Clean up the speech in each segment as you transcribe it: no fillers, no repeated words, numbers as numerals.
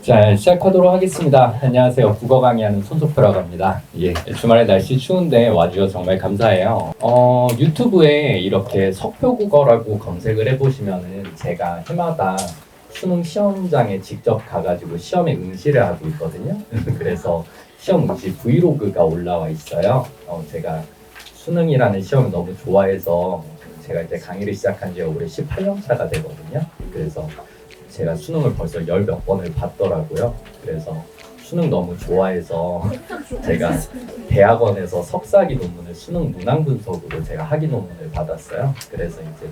자, 시작하도록 하겠습니다. 안녕하세요. 국어 강의하는 손석표라고 합니다. 예, 주말에 날씨 추운데 와주셔서 정말 감사해요. 유튜브에 이렇게 석표국어라고 검색을 해보시면은 제가 해마다 수능 시험장에 직접 가가지고 시험에 응시를 하고 있거든요. 그래서 시험 응시 브이로그가 올라와 있어요. 제가 수능이라는 시험을 너무 좋아해서 제가 이제 강의를 시작한 지 올해 18년 차가 되거든요. 그래서 제가 수능을 벌써 10몇 번을 봤더라고요. 그래서 수능 너무 좋아해서 제가 대학원에서 석사기 논문을 수능 문항 분석으로 제가 학위 논문을 받았어요. 그래서 이제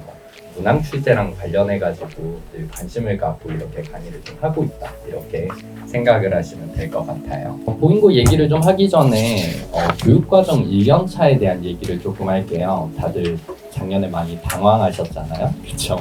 문항 출제랑 관련해가지고 늘 관심을 갖고 이렇게 강의를 좀 하고 있다, 이렇게 생각을 하시면 될 것 같아요. 보인고 얘기를 좀 하기 전에 교육과정 1년차에 대한 얘기를 조금 할게요. 다들 작년에 많이 당황하셨잖아요. 그렇죠?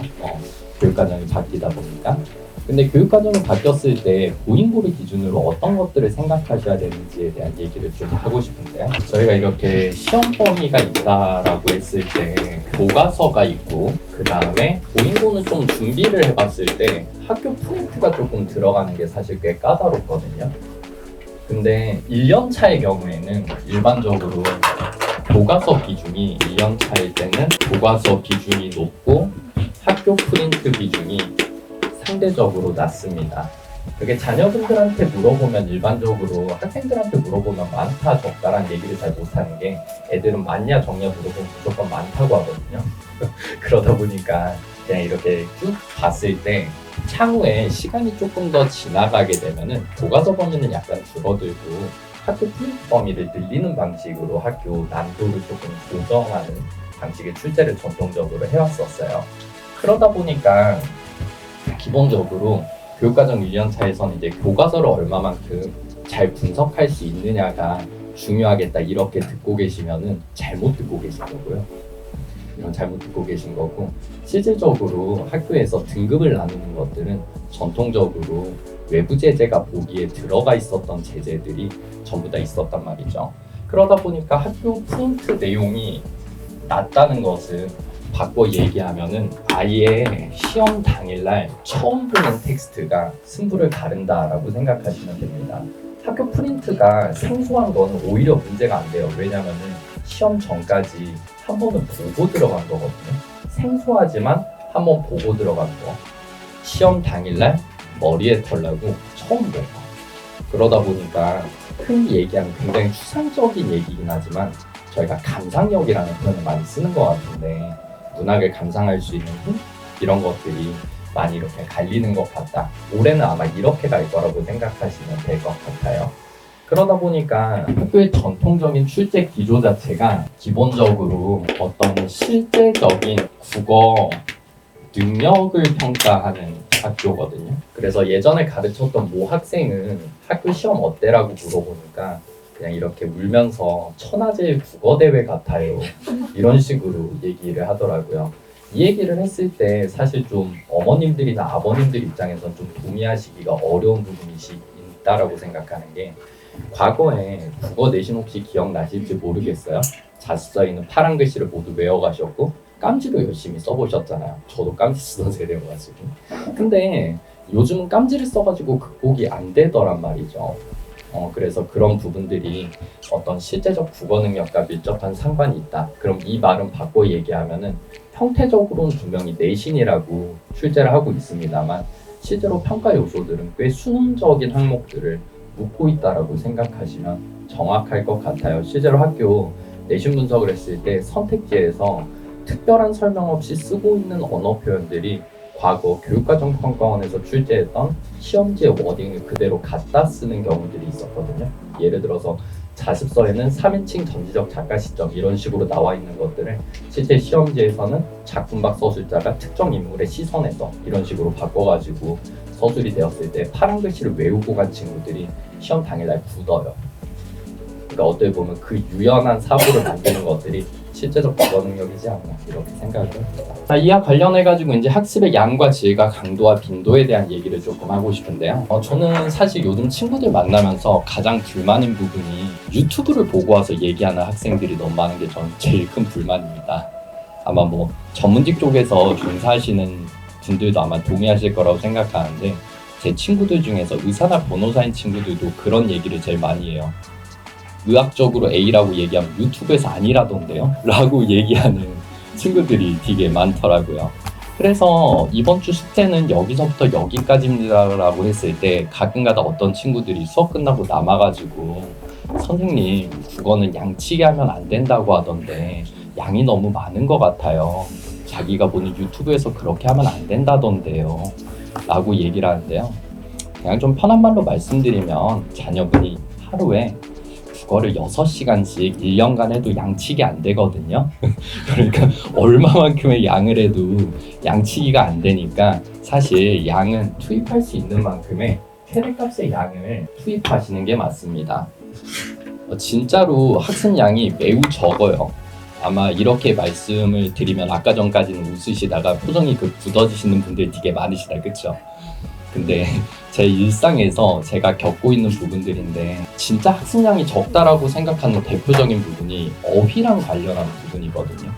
교육과정이 바뀌다 보니까. 근데 교육과정이 바뀌었을 때 보인고를 기준으로 어떤 것들을 생각하셔야 되는지에 대한 얘기를 좀 하고 싶은데요. 저희가 이렇게 시험 범위가 있다라고 했을 때 교과서가 있고, 그 다음에 보인고는 좀 준비를 해봤을 때 학교 프린트가 조금 들어가는 게 사실 꽤 까다롭거든요. 근데 1년 차의 경우에는 일반적으로 교과서 비중이 1년 차일 때는 교과서 비중이 높고 학교 프린트 비중이 상대적으로 낮습니다. 그게 자녀분들한테 물어보면, 일반적으로 학생들한테 물어보면 많다 적다라는 얘기를 잘 못하는 게, 애들은 많냐 적냐 물어보면 무조건 많다고 하거든요. 그러다 보니까 그냥 이렇게 쭉 봤을 때 차후에 시간이 조금 더 지나가게 되면은 교과서 범위는 약간 줄어들고 학교 프린트 범위를 늘리는 방식으로 학교 난도를 조금 조정하는 방식의 출제를 전통적으로 해왔었어요. 그러다 보니까 기본적으로 교육과정 1년차에서는 이제 교과서를 얼마만큼 잘 분석할 수 있느냐가 중요하겠다, 이렇게 듣고 계시면은 잘못 듣고 계신 거고요. 이런 잘못 듣고 계신 거고, 실질적으로 학교에서 등급을 나누는 것들은 전통적으로 외부 제재가 보기에 들어가 있었던 제재들이 전부 다 있었단 말이죠. 그러다 보니까 학교 프린트 내용이 낮다는 것은 바꿔 얘기하면은 아예 시험 당일날 처음 보는 텍스트가 승부를 가른다라고 생각하시면 됩니다. 학교 프린트가 생소한 건 오히려 문제가 안 돼요. 왜냐면은 시험 전까지 한 번은 보고 들어간 거거든요. 생소하지만 한 번 보고 들어간 거. 시험 당일날 머리에 털라고 처음 본 거. 그러다 보니까 흔히 얘기하는 굉장히 추상적인 얘기긴 하지만 저희가 감상력이라는 표현을 많이 쓰는 것 같은데, 문학을 감상할 수 있는 힘? 이런 것들이 많이 이렇게 갈리는 것 같다. 올해는 아마 이렇게 갈 거라고 생각하시면 될 것 같아요. 그러다 보니까 학교의 전통적인 출제 기조 자체가 기본적으로 어떤 실제적인 국어 능력을 평가하는 학교거든요. 그래서 예전에 가르쳤던 모 학생은 학교 시험 어때라고 물어보니까 그냥 이렇게 울면서 천하제일 국어대회 같아요, 이런 식으로 얘기를 하더라고요. 이 얘기를 했을 때 사실 좀 어머님들이나 아버님들 입장에선 좀 동의하시기가 어려운 부분이 있다라고 생각하는 게, 과거에 국어 내신 혹시 기억나실지 모르겠어요. 자습서에는 파란 글씨를 모두 외워가셨고 깜지도 열심히 써보셨잖아요. 저도 깜지 쓰던 세대여가지고. 근데 요즘은 깜지를 써가지고 극복이 안 되더란 말이죠. 그래서 그런 부분들이 어떤 실제적 국어 능력과 밀접한 상관이 있다. 그럼 이 말은 바꿔 얘기하면은 형태적으로는 분명히 내신이라고 출제를 하고 있습니다만 실제로 평가 요소들은 꽤 수능적인 항목들을 묻고 있다라고 생각하시면 정확할 것 같아요. 실제로 학교 내신 분석을 했을 때 선택지에서 특별한 설명 없이 쓰고 있는 언어 표현들이 과거 교육과정평가원에서 출제했던 시험지의 워딩을 그대로 갖다 쓰는 경우들이 있었거든요. 예를 들어서 자습서에는 3인칭 전지적 작가 시점 이런 식으로 나와 있는 것들을 실제 시험지에서는 작품박 서술자가 특정 인물의 시선에서 이런 식으로 바꿔가지고 서술이 되었을 때 파란 글씨를 외우고 간 친구들이 시험 당일날 굳어요. 그러니까 어떻게 보면 그 유연한 사고를 만드는 것들이 실제적 국어 능력이지 않나, 이렇게 생각을 합니다. 이와 관련해가지고 이제 학습의 양과 질과 강도와 빈도에 대한 얘기를 조금 하고 싶은데요. 저는 사실 요즘 친구들 만나면서 가장 불만인 부분이 유튜브를 보고 와서 얘기하는 학생들이 너무 많은 게 저는 제일 큰 불만입니다. 아마 뭐 전문직 쪽에서 종사하시는 분들도 아마 동의하실 거라고 생각하는데, 제 친구들 중에서 의사나 변호사인 친구들도 그런 얘기를 제일 많이 해요. 의학적으로 A라고 얘기하면 유튜브에서 아니라던데요? 라고 얘기하는 친구들이 되게 많더라고요. 그래서 이번 주 숙제는 여기서부터 여기까지입니다 라고 했을 때 가끔가다 어떤 친구들이 수업 끝나고 남아가지고 선생님 국어는 양치기 하면 안 된다고 하던데 양이 너무 많은 것 같아요. 자기가 보는 유튜브에서 그렇게 하면 안 된다던데요 라고 얘기를 하는데요. 그냥 좀 편한 말로 말씀드리면 자녀분이 하루에 국어를 6시간씩 1년간 해도 양치기 안 되거든요. 그러니까 얼마만큼의 양을 해도 양치기가 안 되니까 사실 양은 투입할 수 있는 만큼의 최대값의 양을 투입하시는 게 맞습니다. 진짜로 학습 양이 매우 적어요. 아마 이렇게 말씀을 드리면 아까 전까지는 웃으시다가 표정이 굳어지시는 분들 되게 많으시다, 그쵸? 근데 제 일상에서 제가 겪고 있는 부분들인데 진짜 학습량이 적다라고 생각하는 대표적인 부분이 어휘랑 관련한 부분이거든요.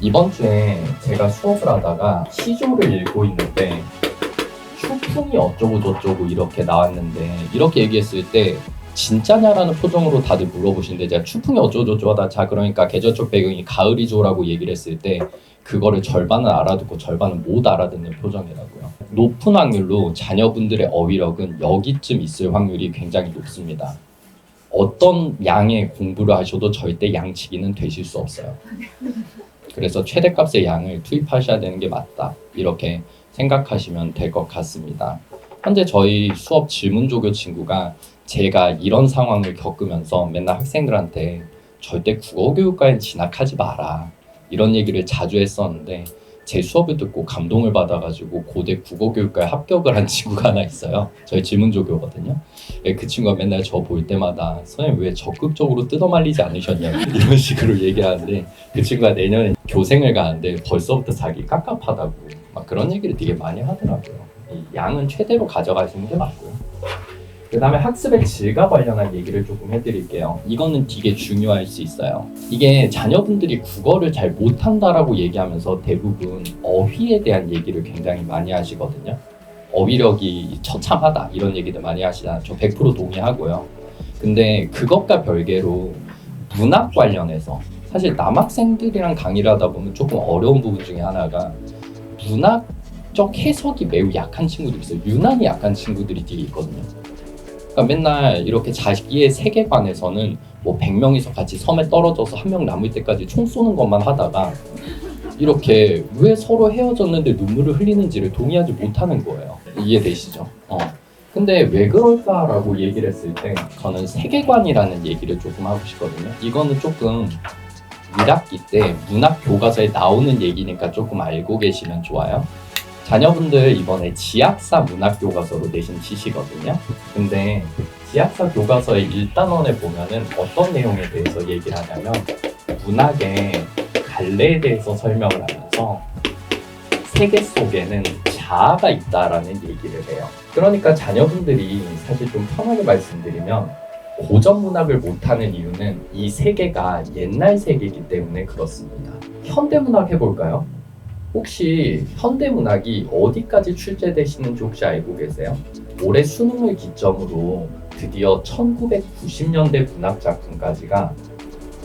이번 주에 제가 수업을 하다가 시조를 읽고 있는데 추풍이 어쩌고 저쩌고 이렇게 나왔는데 이렇게 얘기했을 때 진짜냐라는 표정으로 다들 물어보시는데 제가 추풍이 어쩌고 저쩌고 하다 자 그러니까 계절적 배경이 가을이죠라고 얘기를 했을 때 그거를 절반은 알아듣고 절반은 못 알아듣는 표정이라고요. 높은 확률로 자녀분들의 어휘력은 여기쯤 있을 확률이 굉장히 높습니다. 어떤 양의 공부를 하셔도 절대 양치기는 되실 수 없어요. 그래서 최대값의 양을 투입하셔야 되는 게 맞다. 이렇게 생각하시면 될 것 같습니다. 현재 저희 수업 질문조교 친구가 제가 이런 상황을 겪으면서 맨날 학생들한테 절대 국어교육과엔 진학하지 마라. 이런 얘기를 자주 했었는데 제 수업을 듣고 감동을 받아가지고 고대 국어교육과에 합격을 한 친구가 하나 있어요. 저희 질문조교거든요. 그 친구가 맨날 저 볼 때마다 선생님 왜 적극적으로 뜯어말리지 않으셨냐고 이런 식으로 얘기하는데 그 친구가 내년에 교생을 가는데 벌써부터 자기 깝깝하다고 막 그런 얘기를 되게 많이 하더라고요. 이 양은 최대로 가져가시는 게 맞고요. 그 다음에 학습의 질과 관련한 얘기를 조금 해드릴게요. 이거는 되게 중요할 수 있어요. 이게 자녀분들이 국어를 잘 못한다라고 얘기하면서 대부분 어휘에 대한 얘기를 굉장히 많이 하시거든요. 어휘력이 처참하다 이런 얘기들 많이 하시잖아요. 저 100% 동의하고요. 근데 그것과 별개로 문학 관련해서 사실 남학생들이랑 강의를 하다 보면 조금 어려운 부분 중에 하나가 문학적 해석이 매우 약한 친구들이 있어요. 유난히 약한 친구들이 되게 있거든요. 그러니까 맨날 이렇게 자기의 세계관에서는 뭐 100명이서 같이 섬에 떨어져서 한 명 남을 때까지 총 쏘는 것만 하다가 이렇게 왜 서로 헤어졌는데 눈물을 흘리는지를 동의하지 못하는 거예요. 이해되시죠? 근데 왜 그럴까라고 얘기를 했을 때 저는 세계관이라는 얘기를 조금 하고 싶거든요. 이거는 조금 1학기 때 문학 교과서에 나오는 얘기니까 조금 알고 계시면 좋아요. 자녀분들 이번에 지학사 문학 교과서로 내신 지시거든요. 근데 지학사 교과서의 1단원에 보면은 어떤 내용에 대해서 얘기를 하냐면 문학의 갈래에 대해서 설명을 하면서 세계 속에는 자아가 있다라는 얘기를 해요. 그러니까 자녀분들이 사실 좀 편하게 말씀드리면 고전 문학을 못하는 이유는 이 세계가 옛날 세계이기 때문에 그렇습니다. 현대 문학 해볼까요? 혹시 현대문학이 어디까지 출제되시는지 혹시 알고 계세요? 올해 수능을 기점으로 드디어 1990년대 문학 작품까지가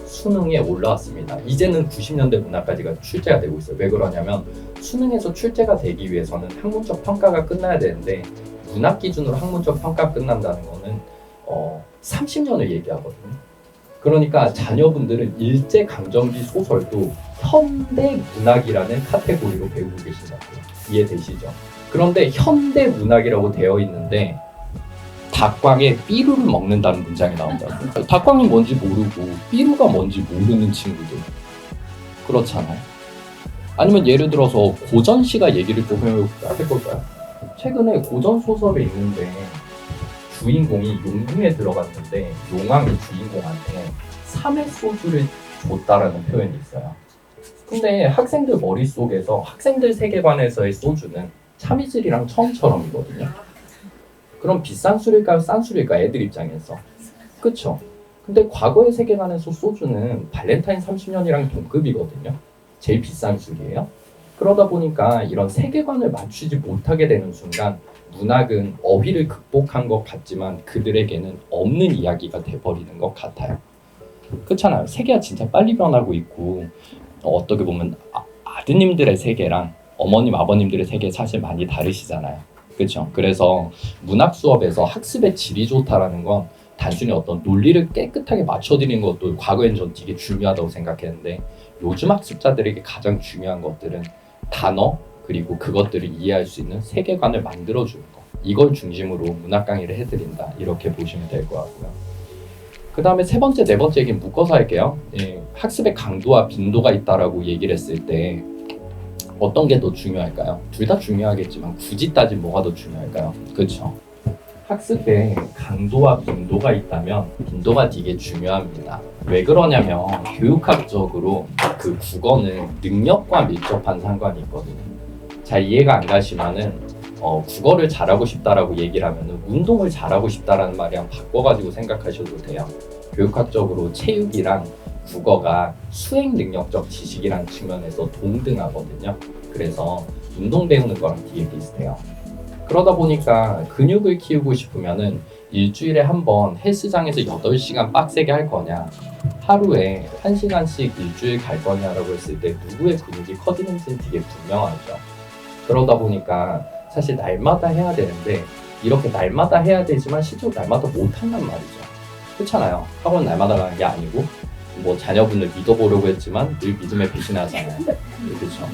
수능에 올라왔습니다. 이제는 90년대 문학까지가 출제가 되고 있어요. 왜 그러냐면 수능에서 출제가 되기 위해서는 학문적 평가가 끝나야 되는데 문학 기준으로 학문적 평가 끝난다는 거는 30년을 얘기하거든요. 그러니까 자녀분들은 일제강점기 소설도 현대 문학이라는 카테고리로 배우고 계신다고요. 이해되시죠? 그런데 현대 문학이라고 되어 있는데 닭광에 삐루를 먹는다는 문장이 나온다고요. 닭광이 뭔지 모르고 삐루가 뭔지 모르는 친구들 그렇잖아요. 아니면 예를 들어서 고전시가 얘기를 좀 해볼까요? 최근에 고전 소설이 있는데 주인공이 용궁에 들어갔는데 용왕이 주인공한테 3회 소주를 줬다라는 표현이 있어요. 근데 학생들 머릿속에서 학생들 세계관에서의 소주는 참이슬이랑 처음처럼이거든요. 그럼 비싼 술일까요? 싼 술일까요? 애들 입장에서. 그쵸? 근데 과거의 세계관에서 소주는 발렌타인 30년이랑 동급이거든요. 제일 비싼 술이에요. 그러다 보니까 이런 세계관을 맞추지 못하게 되는 순간 문학은 어휘를 극복한 것 같지만 그들에게는 없는 이야기가 돼버리는 것 같아요. 그렇잖아요. 세계가 진짜 빨리 변하고 있고 어떻게 보면 아드님들의 세계랑 어머님, 아버님들의 세계 사실 많이 다르시잖아요. 그렇죠? 그래서 문학 수업에서 학습의 질이 좋다라는 건 단순히 어떤 논리를 깨끗하게 맞춰드리는 것도 과거엔 전 되게 중요하다고 생각했는데 요즘 학습자들에게 가장 중요한 것들은 단어 그리고 그것들을 이해할 수 있는 세계관을 만들어주는 것, 이걸 중심으로 문학 강의를 해드린다 이렇게 보시면 될 것 같고요. 그 다음에 세 번째, 네 번째 얘기는 묶어서 할게요. 학습의 강도와 빈도가 있다라고 얘기를 했을 때 어떤 게 더 중요할까요? 둘 다 중요하겠지만 굳이 따지면 뭐가 더 중요할까요? 그렇죠. 학습에 강도와 빈도가 있다면 빈도가 되게 중요합니다. 왜 그러냐면 교육학적으로 그 국어는 능력과 밀접한 상관이 있거든요. 잘 이해가 안 가시면은 국어를 잘하고 싶다라고 얘기를 하면은 운동을 잘하고 싶다라는 말이랑 바꿔가지고 생각하셔도 돼요. 교육학적으로 체육이랑 국어가 수행 능력적 지식이라는 측면에서 동등하거든요. 그래서 운동 배우는 거랑 되게 비슷해요. 그러다 보니까 근육을 키우고 싶으면은 일주일에 한 번 헬스장에서 8시간 빡세게 할 거냐, 하루에 1시간씩 일주일 갈 거냐라고 했을 때 누구의 근육이 커지는지는 되게 분명하죠. 그러다 보니까 사실 날마다 해야 되는데 이렇게 날마다 해야 되지만 실제로 날마다 못한단 말이죠. 그렇잖아요. 학원 날마다 가는 게 아니고 뭐 자녀분을 믿어보려고 했지만 늘 믿음에 배신하잖아요. 그렇죠.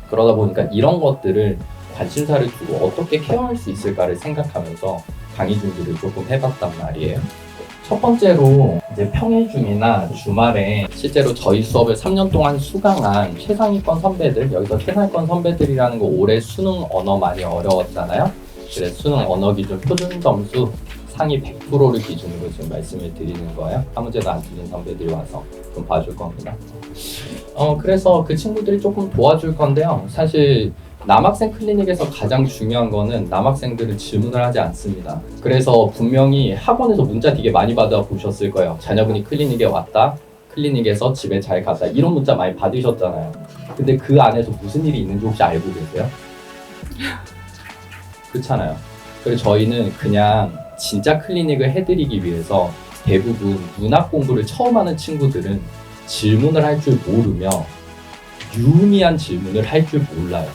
그러다 보니까 이런 것들을 관심사를 두고 어떻게 케어할 수 있을까를 생각하면서 강의 준비를 조금 해봤단 말이에요. 첫 번째로 이제 평일 중이나 주말에 실제로 저희 수업을 3년 동안 수강한 최상위권 선배들, 여기서 최상위권 선배들이라는 거 올해 수능 언어 많이 어려웠잖아요. 그래서 수능 언어 기준 표준 점수 상위 100%를 기준으로 지금 말씀을 드리는 거예요. 한 문제도 안 틀린 선배들이 와서 좀 봐줄 겁니다. 그래서 그 친구들이 조금 도와줄 건데요. 사실 남학생 클리닉에서 가장 중요한 거는 남학생들은 질문을 하지 않습니다. 그래서 분명히 학원에서 문자 되게 많이 받아 보셨을 거예요. 자녀분이 클리닉에 왔다, 클리닉에서 집에 잘 갔다, 이런 문자 많이 받으셨잖아요. 근데 그 안에서 무슨 일이 있는지 혹시 알고 계세요? 그렇잖아요. 그래서 저희는 그냥 진짜 클리닉을 해드리기 위해서 대부분 문학 공부를 처음 하는 친구들은 질문을 할 줄 모르며 유의미한 질문을 할 줄 몰라요.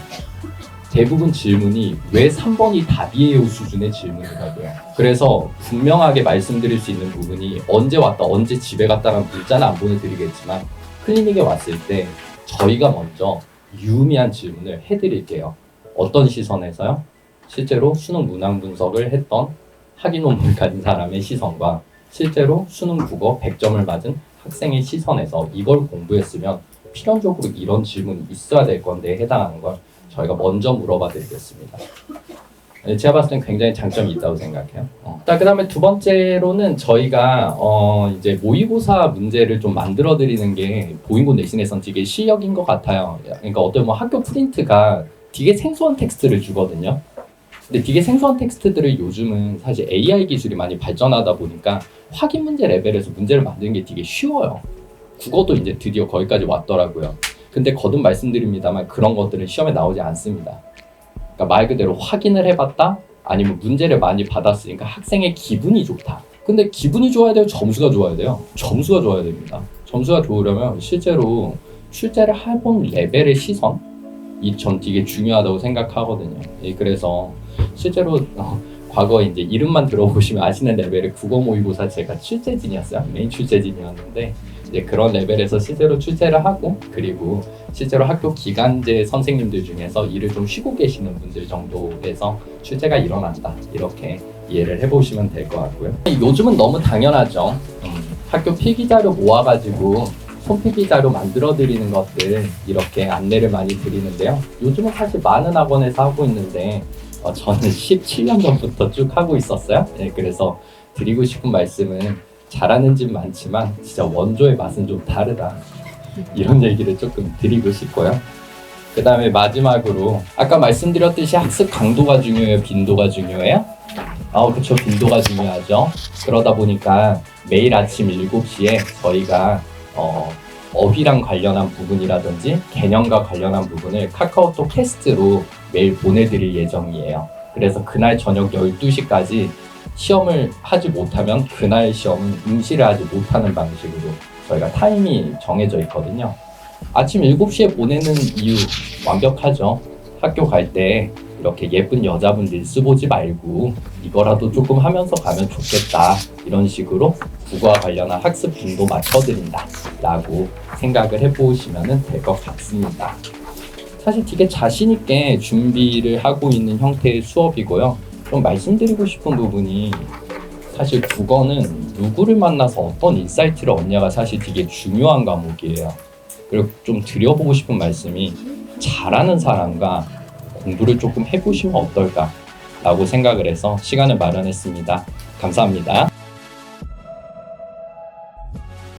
대부분 질문이 왜 3번이 답이에요 수준의 질문이라고요. 그래서 분명하게 말씀드릴 수 있는 부분이 언제 왔다 언제 집에 갔다라는 문자는 안 보내드리겠지만 클리닉에 왔을 때 저희가 먼저 유의미한 질문을 해드릴게요. 어떤 시선에서요? 실제로 수능 문항 분석을 했던 학위 논문을 가진 사람의 시선과 실제로 수능 국어 100점을 맞은 학생의 시선에서 이걸 공부했으면 필연적으로 이런 질문이 있어야 될 건데 해당하는 걸 저희가 먼저 물어봐 드리겠습니다. 제가 봤을 땐 굉장히 장점이 있다고 생각해요. 자, 그 다음에 두 번째로는 저희가 이제 모의고사 문제를 좀 만들어 드리는 게 보인고 내신에선 되게 실력인 것 같아요. 그러니까 어떤 뭐 학교 프린트가 되게 생소한 텍스트를 주거든요. 근데 되게 생소한 텍스트들을 요즘은 사실 AI 기술이 많이 발전하다 보니까 확인 문제 레벨에서 문제를 만드는 게 되게 쉬워요. 국어도 이제 드디어 거기까지 왔더라고요. 근데 거듭 말씀드립니다만 그런 것들은 시험에 나오지 않습니다. 그러니까 말 그대로 확인을 해봤다? 아니면 문제를 많이 받았으니까 학생의 기분이 좋다. 근데 기분이 좋아야 돼요? 점수가 좋아야 돼요? 점수가 좋아야 됩니다. 점수가 좋으려면 실제로 출제를 해본 레벨의 시선? 전 되게 중요하다고 생각하거든요. 그래서 실제로 과거에 이제 이름만 들어보시면 아시는 레벨의 국어 모의고사 제가 출제진이었어요. 메인 출제진이었는데 이제 그런 레벨에서 실제로 출제를 하고 그리고 실제로 학교 기간제 선생님들 중에서 일을 좀 쉬고 계시는 분들 정도에서 출제가 일어난다. 이렇게 이해를 해보시면 될 것 같고요. 요즘은 너무 당연하죠. 학교 필기자료 모아가지고 손필기자료 만들어드리는 것들 이렇게 안내를 많이 드리는데요. 요즘은 사실 많은 학원에서 하고 있는데 저는 17년 전부터 쭉 하고 있었어요. 그래서 드리고 싶은 말씀은 잘하는 집 많지만 진짜 원조의 맛은 좀 다르다. 이런 얘기를 조금 드리고 싶고요. 그 다음에 마지막으로 아까 말씀드렸듯이 학습 강도가 중요해요? 빈도가 중요해요? 그쵸. 빈도가 중요하죠. 그러다 보니까 매일 아침 7시에 저희가 어휘랑 관련한 부분이라든지 개념과 관련한 부분을 카카오톡 캐스트로 매일 보내드릴 예정이에요. 그래서 그날 저녁 12시까지 시험을 하지 못하면 그날 시험은 응시를 하지 못하는 방식으로 저희가 타임이 정해져 있거든요. 아침 7시에 보내는 이유 완벽하죠. 학교 갈 때 이렇게 예쁜 여자분 릴스 보지 말고 이거라도 조금 하면서 가면 좋겠다. 이런 식으로 국어와 관련한 학습 빈도 맞춰드린다 라고 생각을 해보시면 될 것 같습니다. 사실 되게 자신 있게 준비를 하고 있는 형태의 수업이고요. 좀 말씀드리고 싶은 부분이 사실 국어는 누구를 만나서 어떤 인사이트를 얻냐가 사실 되게 중요한 과목이에요. 그리고 좀 드려보고 싶은 말씀이 잘하는 사람과 공부를 조금 해보시면 어떨까 라고 생각을 해서 시간을 마련했습니다. 감사합니다.